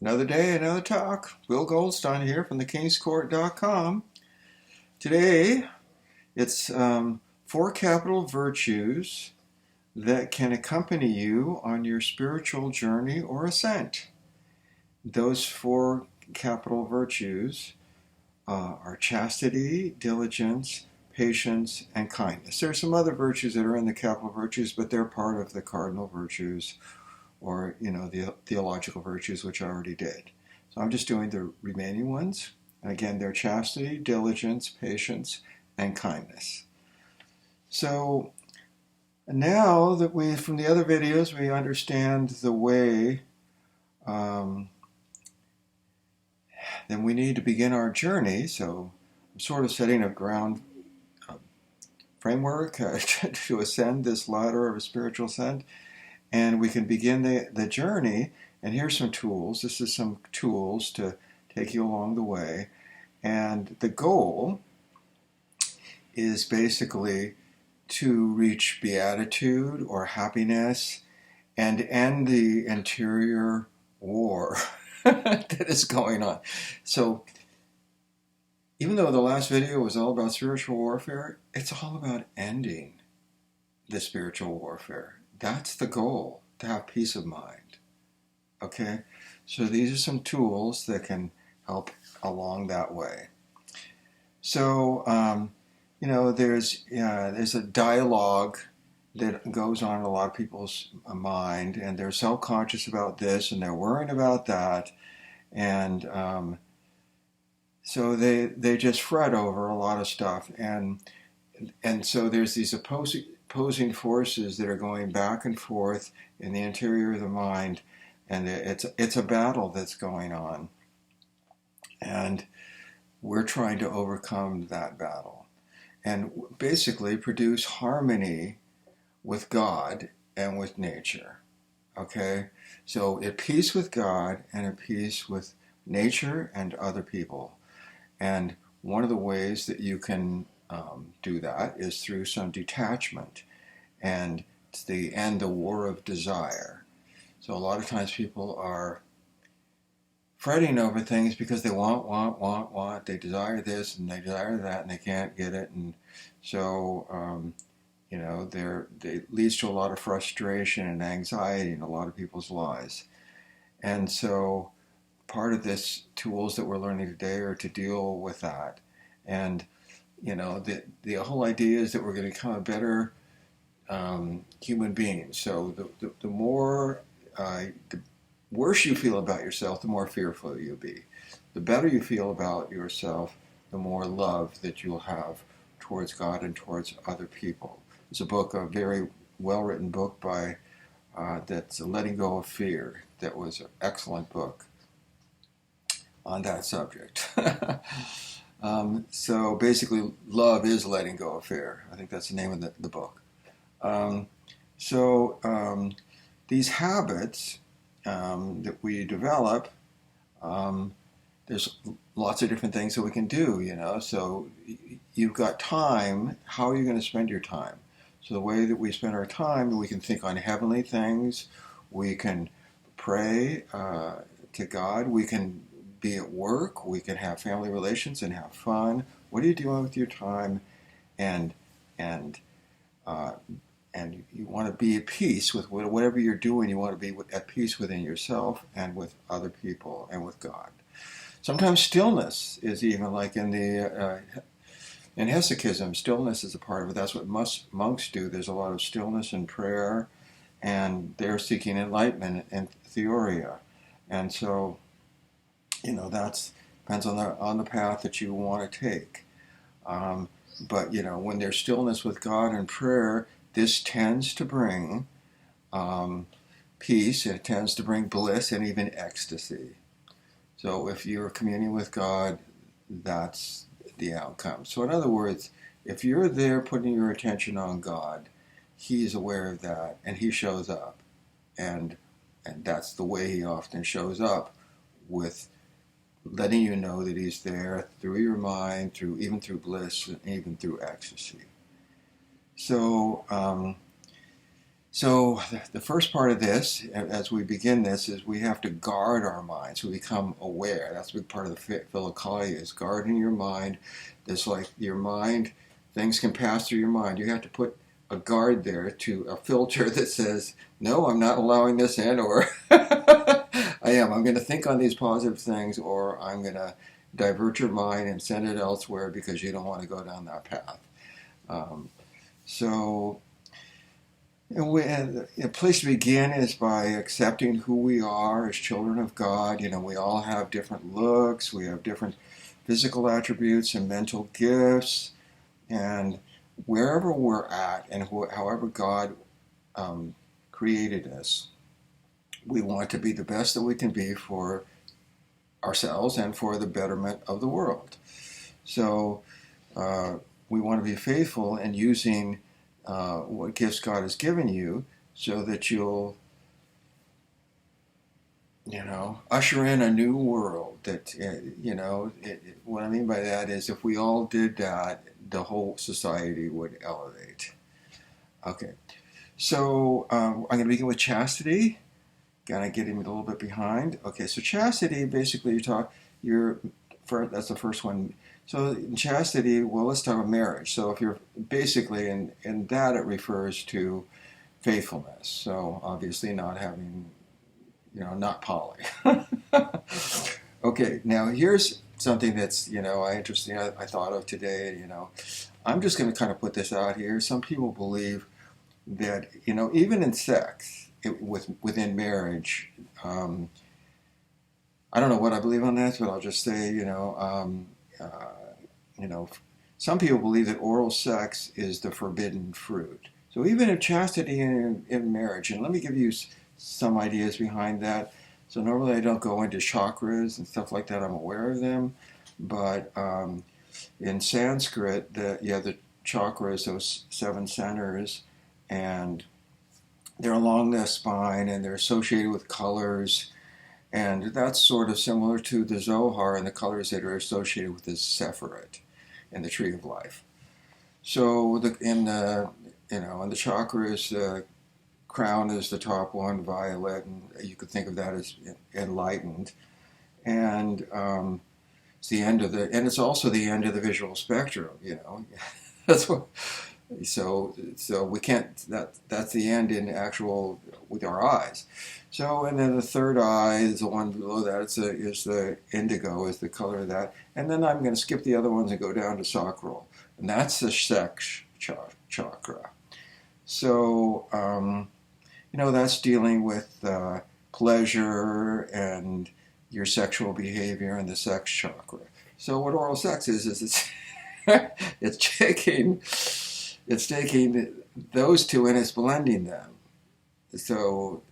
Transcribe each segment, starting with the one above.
Another day, another talk. Will Goldstein here from thekingscourt.com. Today, it's four capital virtues that can accompany you on your spiritual journey or ascent. Those four capital virtues are chastity, diligence, patience, and kindness. There are some other virtues that are in the capital virtues, but they're part of the cardinal virtues, or the theological virtues, which I already did. So I'm just doing the remaining ones. And again, they're chastity, diligence, patience, and kindness. So now that from the other videos, we understand the way, then we need to begin our journey. So I'm sort of setting a ground framework to ascend this ladder of a spiritual ascent. And we can begin the journey, and here's some tools. This is some tools to take you along the way. And the goal is basically to reach beatitude or happiness and end the interior war that is going on. So even though the last video was all about spiritual warfare, it's all about ending the spiritual warfare. That's the goal, to have peace of mind. Okay? So these are some tools that can help along that way. So, there's a dialogue that goes on in a lot of people's mind, and they're self-conscious about this, and they're worrying about that, and so they just fret over a lot of stuff, and so there's these opposing forces that are going back and forth in the interior of the mind, and it's a battle that's going on, and we're trying to overcome that battle and basically produce harmony with God and with nature. Okay, so at peace with God and at peace with nature and other people. And one of the ways that you can do that is through some detachment, and it's the end the war of desire. So a lot of times people are fretting over things because they want. They desire this and they desire that, and they can't get it, and so it leads to a lot of frustration and anxiety in a lot of people's lives. And so part of this tools that we're learning today are to deal with that. And the whole idea is that we're going to become a better human beings. So the more, the worse you feel about yourself, the more fearful you'll be. The better you feel about yourself, the more love that you'll have towards God and towards other people. There's a very well-written book by that's Letting Go of Fear. That was an excellent book on that subject. So basically, love is letting go of fear. I think that's the name of the book. These habits that we develop, there's lots of different things that we can do, So you've got time. How are you going to spend your time? So the way that we spend our time, we can think on heavenly things. We can pray to God. We can be at work. We can have family relations and have fun. What are you doing with your time? And you want to be at peace with whatever you're doing. You want to be at peace within yourself and with other people and with God. Sometimes stillness is even like in Hesychism, stillness is a part of it. That's what monks do. There's a lot of stillness and prayer, and they're seeking enlightenment and theoria. And so, that depends on the path that you want to take. But when there's stillness with God and prayer, this tends to bring peace. It tends to bring bliss and even ecstasy. So if you're communing with God, that's the outcome. So in other words, if you're there putting your attention on God, He's aware of that, and He shows up. And that's the way He often shows up, with letting you know that He's there through your mind, even through bliss, and even through ecstasy. So So the first part of this, as we begin this, is we have to guard our minds. We become aware. That's a big part of the philokalia, is guarding your mind. There's like your mind, things can pass through your mind. You have to put a guard there, to a filter that says, no, I'm not allowing this in, or I'm going to think on these positive things, or I'm going to divert your mind and send it elsewhere because you don't want to go down that path. Um, so and a place to begin is by accepting who we are as children of God. We all have different looks, we have different physical attributes and mental gifts, and wherever we're at and however God created us, we want to be the best that we can be for ourselves and for the betterment of the world. So we want to be faithful in using what gifts God has given you, so that you'll, usher in a new world. That what I mean by that is, if we all did that, the whole society would elevate. Okay, so I'm going to begin with chastity. Kind of getting a little bit behind. Okay, so chastity, basically, that's the first one. So in chastity, well, let's talk about marriage. So if you're basically, in that, it refers to faithfulness. So obviously not having, not poly. Okay, now here's something that's, I thought of today. I'm just going to kind of put this out here. Some people believe that, even in sex, within marriage, I don't know what I believe on that, but I'll just say, some people believe that oral sex is the forbidden fruit. So even in chastity in marriage, and let me give you some ideas behind that. So normally I don't go into chakras and stuff like that. I'm aware of them, but in Sanskrit, the chakras, those 7 centers, and they're along the spine, and they're associated with colors. And that's sort of similar to the Zohar and the colors that are associated with the Sephirot and the Tree of Life. So in the chakras, the crown is the top one, violet, and you could think of that as enlightened. And it's also the end of the visual spectrum. That's what. So we can't. That's the end in actual with our eyes. So, and then the third eye is the one below that. Is the indigo, is the color of that. And then I'm going to skip the other ones and go down to sacral, and that's the sex chakra. So, that's dealing with pleasure and your sexual behavior and the sex chakra. So, what oral sex is it's it's taking those two and it's blending them. So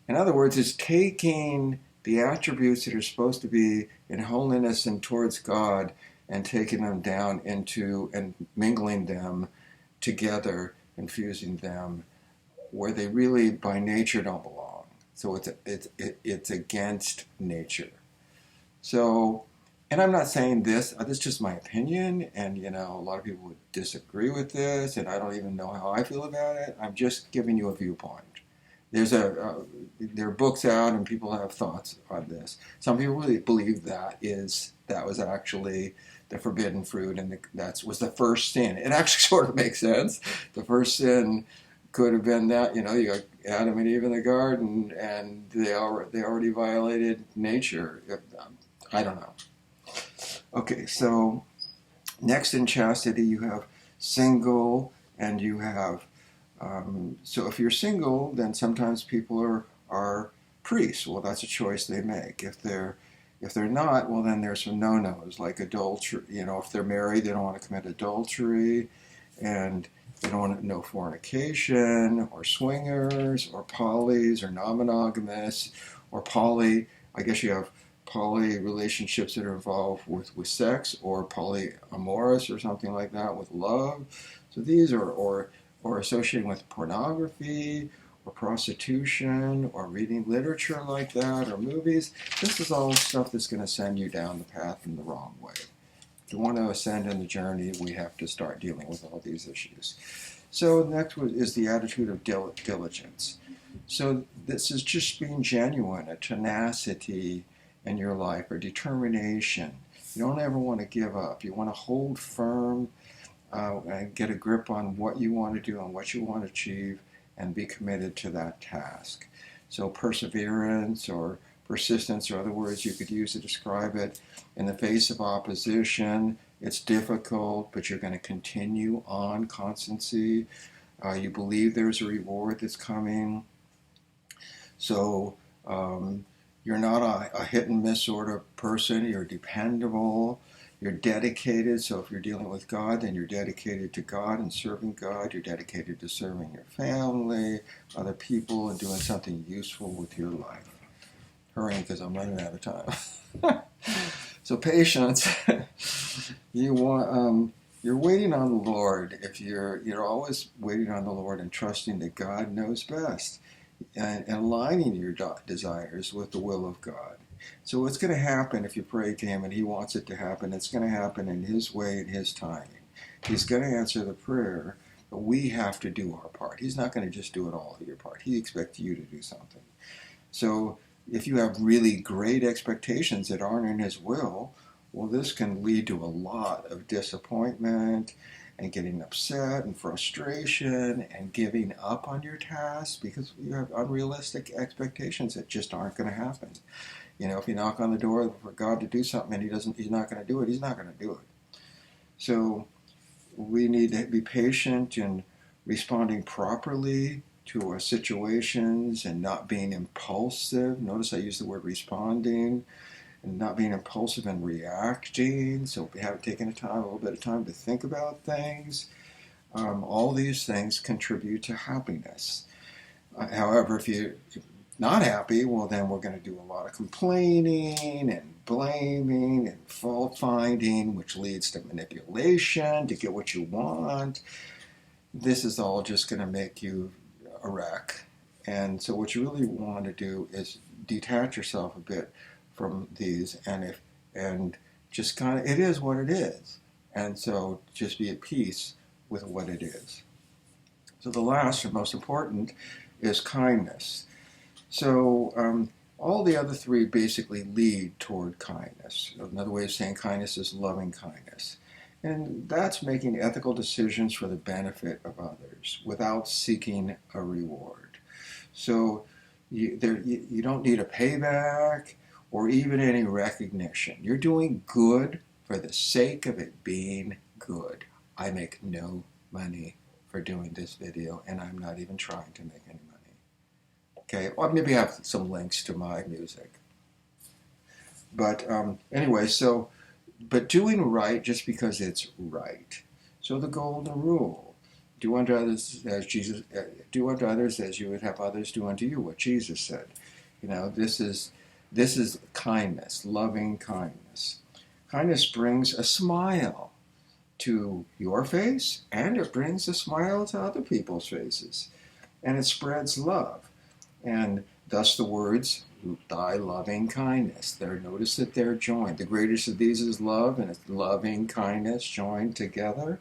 in other words, it's taking the attributes that are supposed to be in holiness and towards God, and taking them down into and mingling them together, infusing them where they really by nature don't belong. So it's against nature. So, and I'm not saying this is just my opinion, and a lot of people would disagree with this, and I don't even know how I feel about it. I'm just giving you a viewpoint. There are books out, and people have thoughts on this. Some people really believe that was actually the forbidden fruit, and that was the first sin. It actually sort of makes sense. The first sin could have been that, you got Adam and Eve in the garden, and they already violated nature. I don't know. Okay, so next in chastity you have single, and you have so if you're single, then sometimes people are priests. Well, that's a choice they make. If they're not, well, then there's some no-nos like adultery. If they're married, they don't want to commit adultery, and they don't want no fornication, or swingers, or polys, or non-monogamous, or poly. I guess you have poly relationships that are involved with sex, or polyamorous or something like that with love. So these are or associating with pornography or prostitution or reading literature like that or movies. This is all stuff that's going to send you down the path in the wrong way. If you want to ascend in the journey, we have to start dealing with all these issues. So next is the attitude of diligence. So this is just being genuine, a tenacity in your life, or determination. You don't ever want to give up. You want to hold firm and get a grip on what you want to do and what you want to achieve, and be committed to that task. So perseverance or persistence are other words you could use to describe it. In the face of opposition, it's difficult, but you're going to continue on. Constancy. You believe there's a reward that's coming. So you're not a hit and miss sort of person. You're dependable. You're dedicated. So if you're dealing with God, then you're dedicated to God and serving God. You're dedicated to serving your family, other people, and doing something useful with your life. Hurry, because I'm running out of time. So patience. You're waiting on the Lord. If you're always waiting on the Lord and trusting that God knows best, and aligning your desires with the will of God. So what's going to happen if you pray to Him and He wants it to happen? It's going to happen in His way and His timing. He's going to answer the prayer, but we have to do our part. He's not going to just do it all of your part. He expects you to do something. So if you have really great expectations that aren't in His will, well, this can lead to a lot of disappointment and getting upset and frustration and giving up on your tasks because you have unrealistic expectations that just aren't going to happen. You know, if you knock on the door for God to do something and He's not going to do it, He's not going to do it. So we need to be patient in responding properly to our situations and not being impulsive. Notice I use the word responding. And not being impulsive and reacting. So if we haven't taken a little bit of time to think about things, all these things contribute to happiness. However, if you're not happy, well, then we're going to do a lot of complaining and blaming and fault finding, which leads to manipulation to get what you want. This is all just going to make you a wreck. And so what you really want to do is detach yourself a bit from these, and just kind of, it is what it is, and so just be at peace with what it is. So the last and most important is kindness. So all the other three basically lead toward kindness. Another way of saying kindness is loving kindness, and that's making ethical decisions for the benefit of others without seeking a reward. So you don't need a payback or even any recognition. You're doing good for the sake of it being good. I make no money for doing this video, and I'm not even trying to make any money. Okay, well, maybe I have some links to my music. But anyway, but doing right just because it's right. So the golden rule: do unto others as you would have others do unto you. What Jesus said. You know, this is kindness, loving kindness. Kindness brings a smile to your face, and it brings a smile to other people's faces. And it spreads love. And thus the words, thy loving kindness. Notice that they're joined. The greatest of these is love, and it's loving kindness joined together.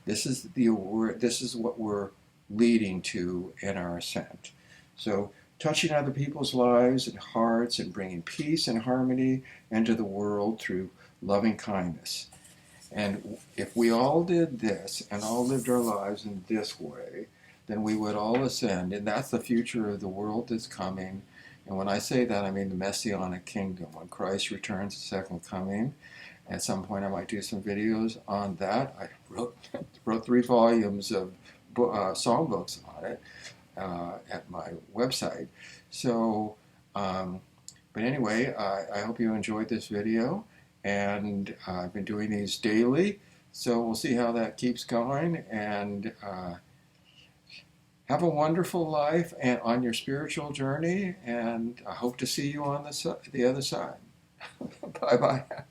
This is what we're leading to in our ascent. So touching other people's lives and hearts and bringing peace and harmony into the world through loving kindness. And if we all did this and all lived our lives in this way, then we would all ascend. And that's the future of the world that's coming. And when I say that, I mean the Messianic kingdom. When Christ returns, the second coming. At some point I might do some videos on that. I wrote 3 volumes of songbooks on it. At my website. So, but anyway, I hope you enjoyed this video, and I've been doing these daily, so we'll see how that keeps going, and have a wonderful life and on your spiritual journey, and I hope to see you on the other side. Bye-bye.